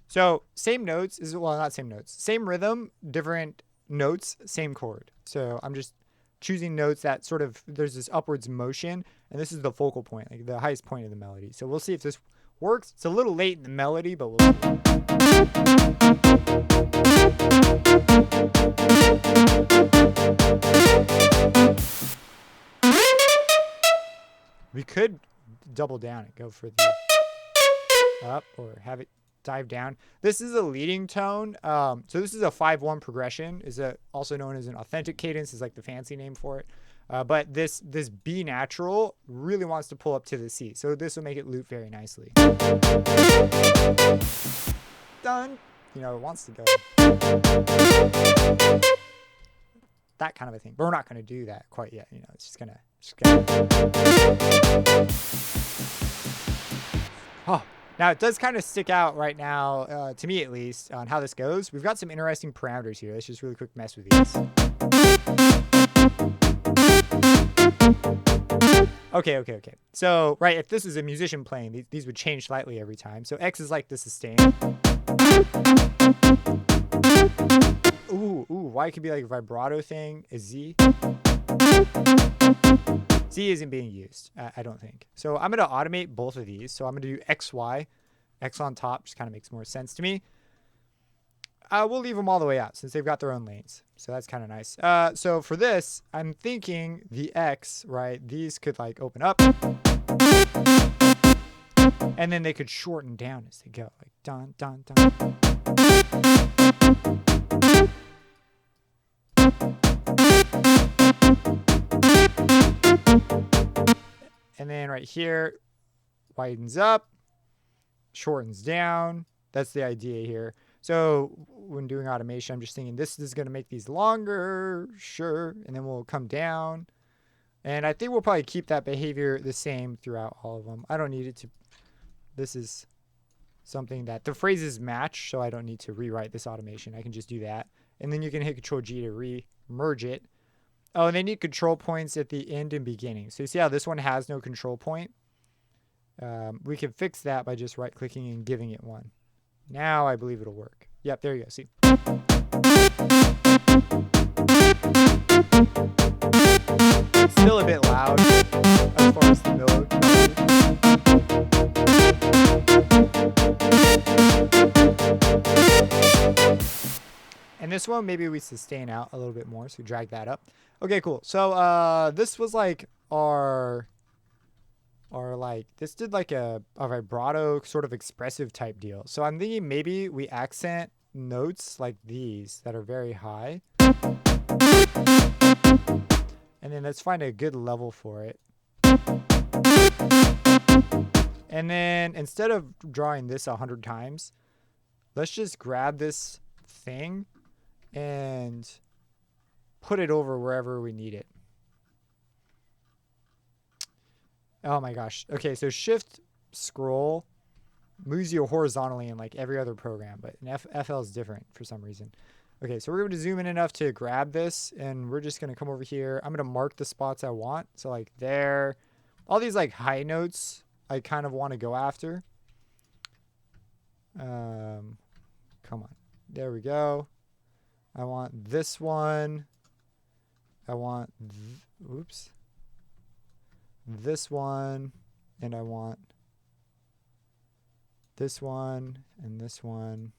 So same notes not same notes, same rhythm, different notes, same chord. So I'm just choosing notes that sort of, there's this upwards motion, and this is the focal point, like the highest point of the melody. So we'll see if this works. It's a little late in the melody, but we'll see. We could double down and go for the up or have it dive down. This is a leading tone. So this is a 5/1 progression, is also known as an authentic cadence, is like the fancy name for it. But this B natural really wants to pull up to the C. So this will make it loop very nicely. Done. You know, it wants to go. That kind of a thing. But we're not going to do that quite yet. You know, it's just gonna. Oh. Now, it does kind of stick out right now, to me at least, on how this goes. We've got some interesting parameters here. Let's just really quick mess with these. Okay. So, right, if this is a musician playing, these would change slightly every time. So X is like the sustain. Ooh, Y could be like a vibrato thing, a Z. Z isn't being used, I don't think. So I'm going to automate both of these. So I'm going to do X, Y. X on top just kind of makes more sense to me. We'll leave them all the way out since they've got their own lanes. So that's kind of nice. So for this, I'm thinking the X, right? These could like open up. And then they could shorten down as they go. Like dun, dun, dun. And then right here, widens up, shortens down. That's the idea here. So when doing automation, I'm just thinking this is going to make these longer, sure, and then we'll come down. And I think we'll probably keep that behavior the same throughout all of them. I don't need it to, this is something that the phrases match, so I don't need to rewrite this automation. I can just do that. And then you can hit Control G to re-merge it. Oh, and they need control points at the end and beginning. So you see how this one has no control point? We can fix that by just right-clicking and giving it one. Now I believe it'll work. Yep, there you go. See? It's still a bit loud as far as the mode. And this one, maybe we sustain out a little bit more, so we drag that up. Okay, cool. So this was like our like, this did like a vibrato sort of expressive type deal. So I'm thinking maybe we accent notes like these that are very high. And then let's find a good level for it. And then instead of drawing this 100 times, let's just grab this thing and put it over wherever we need it. Oh my gosh. Okay, so shift scroll moves you horizontally in like every other program, but in FL is different for some reason. Okay, so we're going to zoom in enough to grab this, and we're just going to come over here. I'm going to mark the spots I want. So like there, all these like high notes I kind of want to go after. Come on. There we go. I want this one. I want, oops. This one, and I want this one and this one.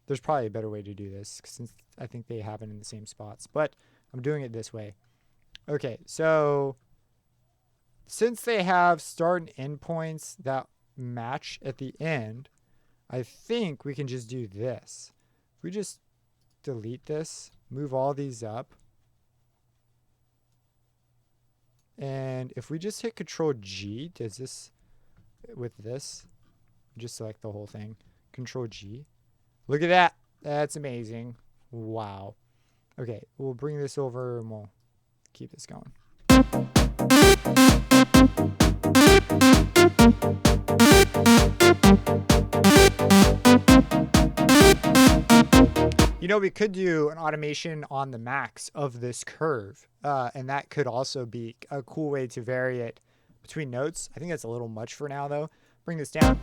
There's probably a better way to do this since I think they happen in the same spots, but I'm doing it this way. Okay, so since they have start and end points that match at the end, I think we can just do this. If we just delete this, move all these up, and if we just hit Control G, does this with this? Just select the whole thing. Control G. Look at that. That's amazing. Wow. Okay, we'll bring this over and we'll keep this going. You know, we could do an automation on the max of this curve, and that could also be a cool way to vary it between notes. I think that's a little much for now, though. Bring this down.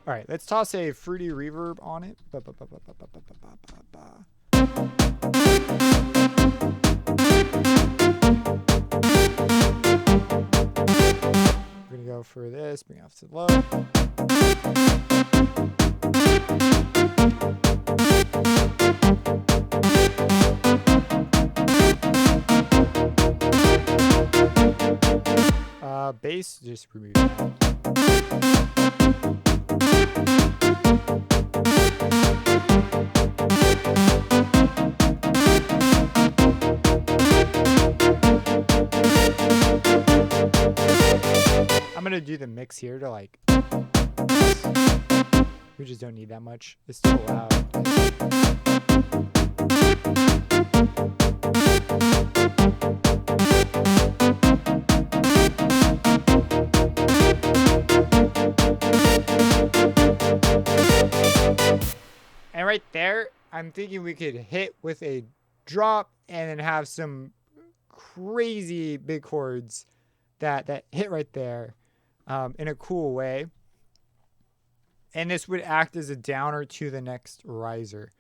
All right, let's toss a fruity reverb on it. We're going to go for this, bring it off to the low. Bass, just remove that. I'm going to do the mix here to like, we just don't need that much. It's still loud. And right there, I'm thinking we could hit with a drop and then have some crazy big chords that hit right there in a cool way. And this would act as a downer to the next riser.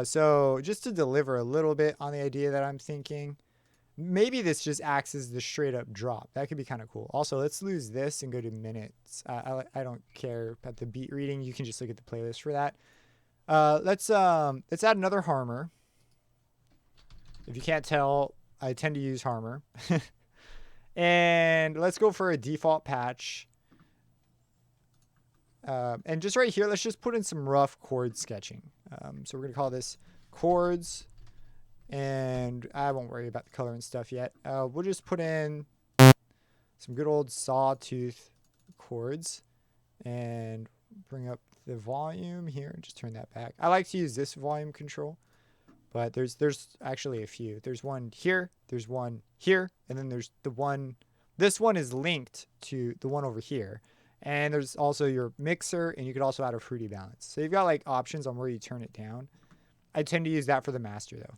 So just to deliver a little bit on the idea that I'm thinking, maybe this just acts as the straight up drop. That could be kind of cool. Also, let's lose this and go to minutes. I don't care about the beat reading. You can just look at the playlist for that. Let's add another harmor. If you can't tell, I tend to use harmor. And let's go for a default patch. And just right here, let's just put in some rough chord sketching. So we're going to call this chords. And I won't worry about the color and stuff yet. We'll just put in some good old sawtooth chords and bring up the volume here and just turn that back. I like to use this volume control, but there's actually a few. There's one here, there's one here, and then there's the one. This one is linked to the one over here. And there's also your mixer, and you could also add a fruity balance. So you've got like options on where you turn it down. I tend to use that for the master though.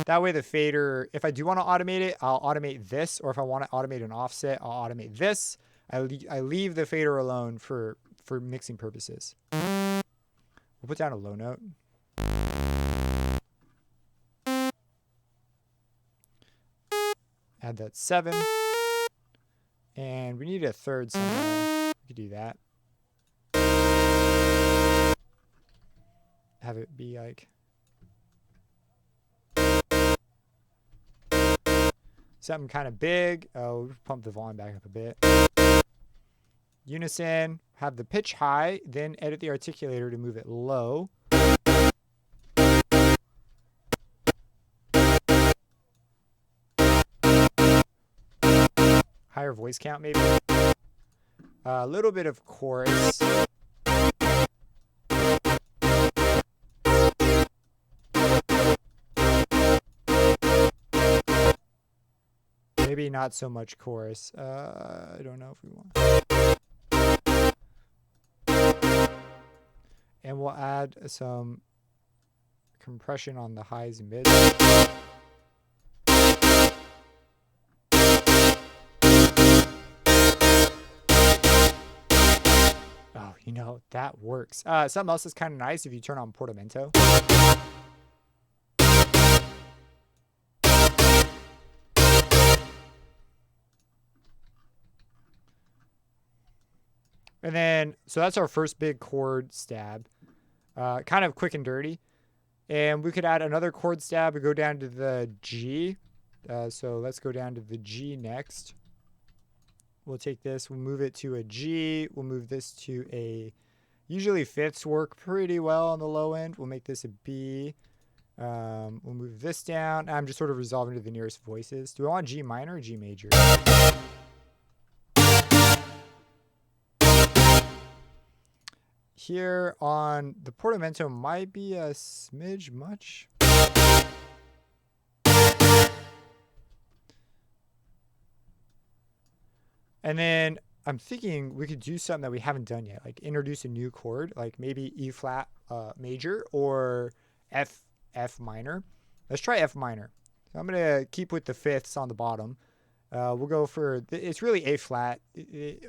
That way the fader, if I do want to automate it, I'll automate this. Or if I want to automate an offset, I'll automate this. I leave the fader alone for mixing purposes. We'll put down a low note. Add that 7. And we need a third somewhere. We could do that. Have it be like... something kind of big. Oh, we'll pump the volume back up a bit. Unison, have the pitch high, then edit the articulator to move it low. Higher voice count maybe. A little bit of chorus. Maybe not so much chorus. I don't know if we want. And we'll add some compression on the highs and mids. Oh, you know, that works. Something else that's kind of nice if you turn on portamento. And then, so that's our first big chord stab. Kind of quick and dirty. And we could add another chord stab and go down to the G. So let's go down to the G next. We'll take this, we'll move it to a G. We'll move this to a, usually fifths work pretty well on the low end. We'll make this a B. We'll move this down. I'm just sort of resolving to the nearest voices. Do we want G minor or G major? Here on the portamento might be a smidge much. And then I'm thinking we could do something that we haven't done yet, like introduce a new chord, like maybe E flat major or F minor. Let's try F minor. So I'm going to keep with the fifths on the bottom. We'll go for, it's really A flat,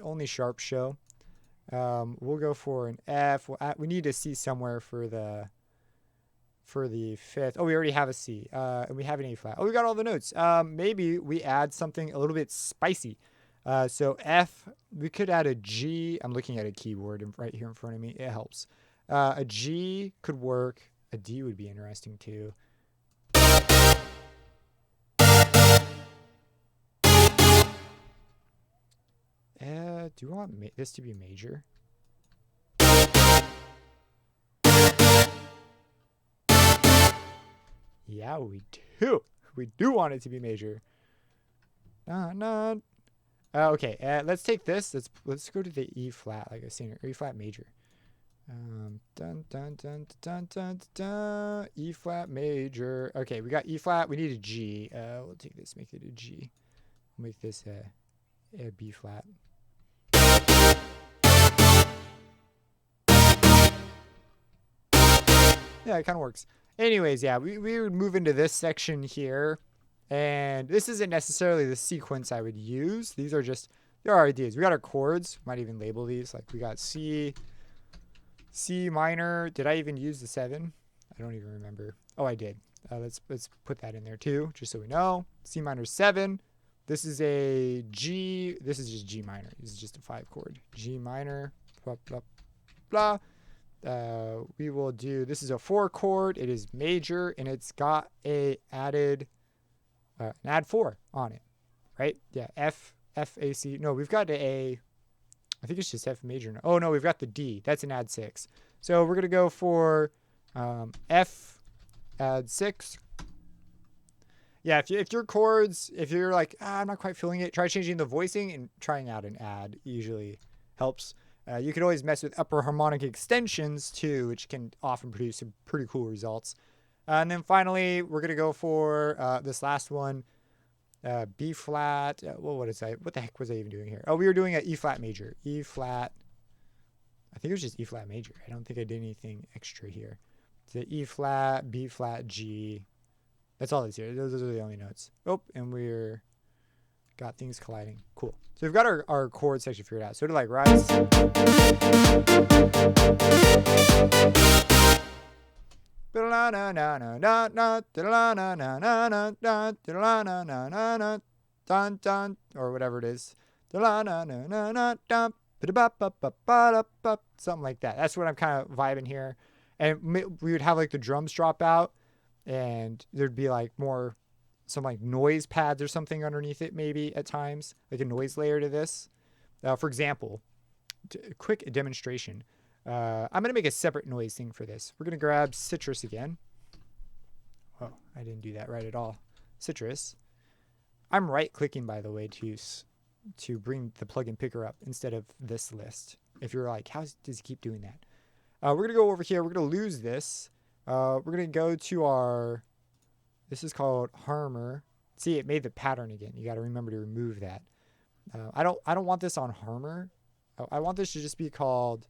only sharp show. We'll go for an F. We need a C somewhere for the fifth. Oh, we already have a C. And we have an A flat. Oh, we got all the notes. Maybe we add something a little bit spicy. So F, we could add a G. I'm looking at a keyboard right here in front of me. It helps. A G could work. A D would be interesting too. Do you want this to be major? Yeah, we do. We do want it to be major. Okay, let's take this. Let's go to the E flat, like I was saying, E flat major. Dun dun dun dun dun dun. E flat major. Okay, we got E flat. We need a G. We'll take this, make it a G. We'll make this a B flat. Yeah, it kind of works. Anyways, yeah, we would move into this section here. And this isn't necessarily the sequence I would use. There are ideas. We got our chords. Might even label these. Like we got C, C minor. Did I even use the 7? I don't even remember. Oh, I did. Let's put that in there too, just so we know. C minor 7. This is a G. This is just G minor. This is just a 5 chord. G minor. Blah blah blah. We will do. This is a 4 chord. It is major, and it's got a added an add 4 on it, right? Yeah. F A C. No, we've got the A. I think it's just F major. Oh no, we've got the D. That's an add 6. So we're gonna go for F add 6. Yeah, if your chords, if you're like, I'm not quite feeling it, try changing the voicing, and trying out an add usually helps. You can always mess with upper harmonic extensions too, which can often produce some pretty cool results. And then finally, we're gonna go for this last one. B flat. Well, what is that? What the heck was I even doing here? Oh, we were doing an E flat major. E flat. I think it was just E flat major. I don't think I did anything extra here. It's E flat, B flat, G. That's all that's here. Those are the only notes. Oh, and we're got things colliding. Cool. So we've got our chord section figured out. So to like rise. Or whatever it is. Something like that. That's what I'm kind of vibing here. And we would have like the drums drop out, and there'd be like some like noise pads or something underneath it, maybe at times, like a noise layer to this. For example, a quick demonstration. I'm going to make a separate noise thing for this. We're going to grab Citrus again. Oh, I didn't do that right at all. Citrus. I'm right clicking, by the way, to bring the plugin picker up instead of this list. If you're like, how does he keep doing that? We're going to go over here. We're going to lose this. We're going to go to this is called Harmor. See, it made the pattern again. You got to remember to remove that. I don't want this on Harmor. I want this to just be called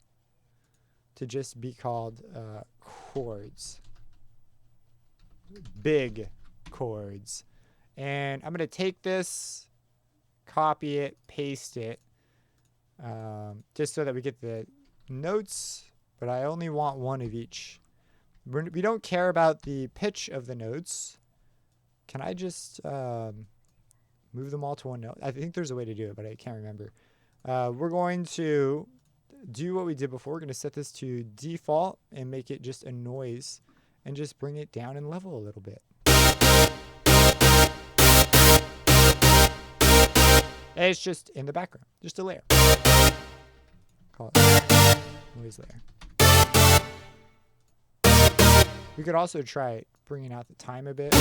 chords. Big chords. And I'm going to take this, copy it, paste it, just so that we get the notes, but I only want one of each. We don't care about the pitch of the notes. Can I just move them all to one note? I think there's a way to do it, but I can't remember. We're going to do what we did before. We're going to set this to default and make it just a noise and just bring it down in level a little bit. And it's just in the background, just a layer. Call it noise layer. We could also try bringing out the time a bit.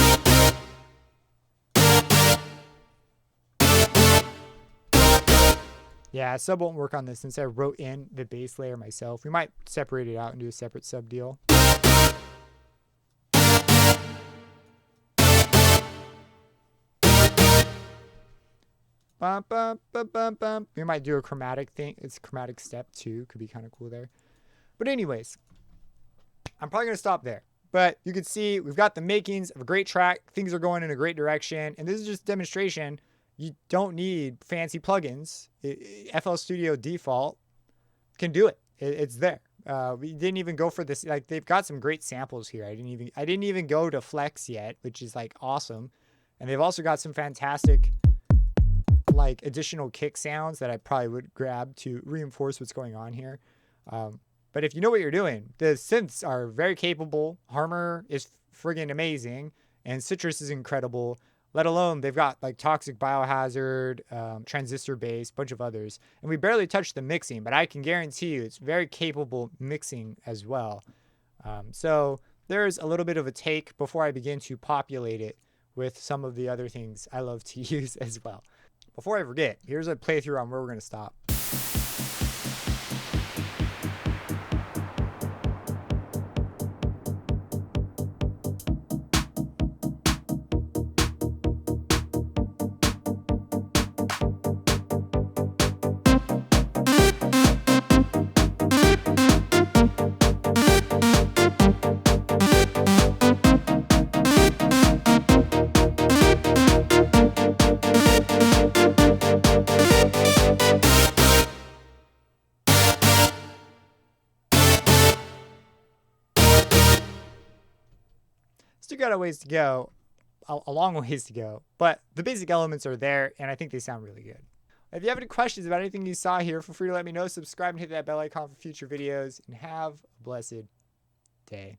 Yeah, sub won't work on this since I wrote in the bass layer myself. We might separate it out and do a separate sub deal. Bum, bum, bum, bum, bum. We might do a chromatic thing. It's a chromatic step too. Could be kind of cool there. But anyways, I'm probably going to stop there. But you can see we've got the makings of a great track. Things are going in a great direction. And this is just a demonstration. You don't need fancy plugins. FL Studio default can do it. It's there. We didn't even go for this. Like, they've got some great samples here. I didn't even go to Flex yet, which is like awesome. And they've also got some fantastic like additional kick sounds that I probably would grab to reinforce what's going on here. But if you know what you're doing, the synths are very capable. Harmor is friggin' amazing, and Citrus is incredible. Let alone they've got like Toxic Biohazard, Transistor Bass, bunch of others. And we barely touched the mixing, but I can guarantee you it's very capable mixing as well. So there's a little bit of a take before I begin to populate it with some of the other things I love to use as well. Before I forget, here's a playthrough on where we're going to stop. got a ways to go, a long ways to go, but the basic elements are there, and I think they sound really good. If you have any questions about anything you saw here, feel free to let me know. Subscribe and hit that bell icon for future videos, and have a blessed day.